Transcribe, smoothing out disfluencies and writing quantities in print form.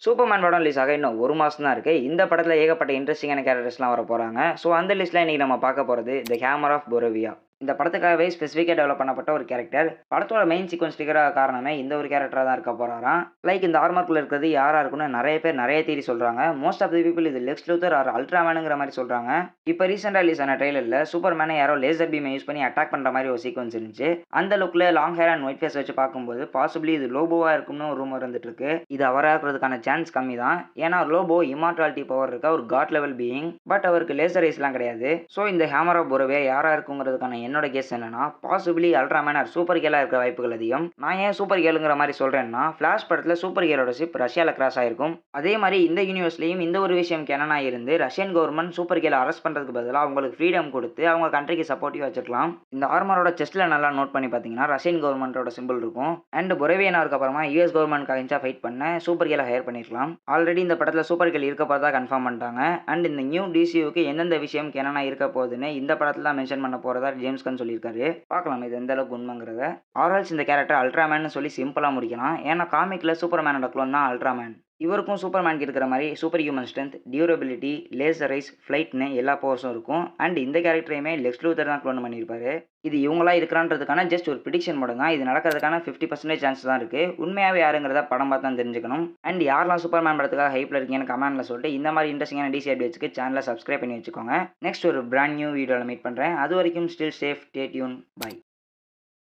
Superman படம் release ஆக இன்னும் 1 மாசம் தான் இருக்கு. இந்த படத்துல ஏகப்பட்ட இன்ட்ரஸ்டிங்கான கேரக்டர்ஸ்லாம் வரப்போறாங்க. ஸோ அந்த லிஸ்ட்ல இன்னைக்கு நம்ம பார்க்க போறது தி ஹேமர் ஆஃப் பொரோவியா. இந்த படத்துக்காகவே ஸ்பெசிஃபிக்கா டெவலப் பண்ணப்பட்ட ஒரு கேரக்டர். படத்தோட மெயின் சீக்வென்ஸ் ட்ரிகர் காரணமே இந்த ஒரு கேரக்டரா தான் இருக்க போறாராம். லைக் இந்த ஆர்மர்க்குள்ள இருக்கிறது யாரா இருக்கும்னு நெறைய பேர் நெறைய தியரி சொல்றாங்க. மோஸ்ட் ஆஃப் தி பீப்பிள் இது லெக்ஸ் லூதர் ஆர் அல்ட்ராமேன்ங்கிற மாரி சொல்றாங்க. இப்ப ரீசென்ட்டா ரிலீஸ் ஆன ட்ரெய்லர்ல சூப்பர்மேனை யாரோ லேசர் பீம் யூஸ் பண்ணி அட்டாக் பண்ற மாரி ஒரு சீக்வென்ஸ் இருந்துச்சு. அந்த லுக்ல long hair and white face வச்சு பார்க்கும்போது பாசிபிலி இது லோபோவா இருக்கும்னு ஒரு ரூமர் வந்துட்டு இருக்கு. இது அவரா இருக்கிறதுக்கான சான்ஸ் கம்மி தான். ஏன்னா லோபோ இம்மார்டாலிட்டி பவர் இருக்க ஒரு காட் லெவல் பீயிங். பட் அவருக்கு லேசர் ஐஸ்லாம் கிடையாது. ஸோ இந்த ஹேமர் ஆஃப் பொரோவியா யாரா இருக்குங்கிறதுக்கான என்னோட கெஸ் என்னன்னா பாசிபிலி அல்ட்ராமேன் ஆர் சூப்பர் கேலா இருக்கிற வாய்ப்புகள் அதிகம். நான் ஏன் சூப்பர் கேலுங்கிற மாதிரி சொல்றேன்னா ஃபிளாஷ் படத்துல சூப்பர் கேலோட ஷிப் ரஷ்யால கிராஸ் ஆயிருக்கும். அதே மாதிரி இந்த யூனிவர்ஸ்லயும் இந்த ஒரு விஷயம் கேனனா இருந்து ரஷ்யன் கவர்மெண்ட் சூப்பர் கேலை அரெஸ்ட் பண்றதுக்கு பதிலாக அவங்களுக்கு ஃப்ரீடம் கொடுத்து அவங்க கண்ட்ரிக்கு சப்போர்ட்டிவா வச்சிருக்கலாம். இந்த ஆர்மரோட செஸ்ட்ல நல்லா நோட் பண்ணி பார்த்தீங்கன்னா ரஷ்யன் கவர்மெண்டோட சிம்பிள் இருக்கும். அண்ட் பொரோவியனாருக்கு அப்புறமா யூஎஸ் கவர்மெண்ட் அகைன்ஸ்டா ஃபைட் பண்ண சூப்பர் கேலை ஹையர் பண்ணிருக்கலாம். ஆல்ரெடி இந்த படத்துல சூப்பர் கேல் இருக்க போறதா கன்ஃபார்ம் பண்ணிட்டாங்க. அண்ட் இந்த நியூ டிசியூக்கு எந்தெந்த விஷயம் கேனனா இருக்க போகுதுன்னு இந்த படத்துல தான் மென்ஷன் பண்ண போறதா ஜேம்ஸ் கன் சொல்லியிருக்காரு. பார்க்கலாம் இது எந்த அளவுக்கு உண்மைங்கிறத. ஆர்எல்ஸ் இந்த கேரக்டர் அல்ட்ராமேன் சொல்லி சிம்பிளா முடிக்கலாம். ஏன்னா காமிக்ல சூப்பர்மேனோட க்ளோன் தான் அல்ட்ராமேன். இவருக்கும் சூப்பர்மேனுக்கு இருக்கிற மாதிரி super human strength, durability, laser eyes, ஃப்ளைட்னு எல்லா பவர்ஸும் இருக்கும். அண்ட் இந்த கேரக்டரையுமே லெக்ஸ் லூதர் தான் க்ளோன் பண்ணியிருப்பாரு. இது இவங்களா இருக்கிறான்றதுக்கான ஜஸ்ட் ஒரு ப்ரிடிக்ஷன் மட்டும் தான். இது நடக்கிறதுக்கான 50% சான்ஸ் தான் இருக்கு. உண்மையாவே யாருங்கிறத படம் பார்த்து தான் தெரிஞ்சுக்கணும். அண்ட் யாரெல்லாம் சூப்பர்மேன் படத்துக்காக ஹைப்ல இருக்கீங்கன்னு கமெண்ட்ல சொல்லிட்டு இந்த மாதிரி இன்ட்ரெஸ்டிங்கான டிசி அப்டேட்ஸ்க்கு சேனலை சப்ஸ்கிரைப் பண்ணி வச்சுக்கோங்க. நெக்ஸ்ட் ஒரு பிராண்ட் நியூ வீடியோவில் மீட் பண்றேன். அது வரைக்கும் stay safe, stay tuned, by.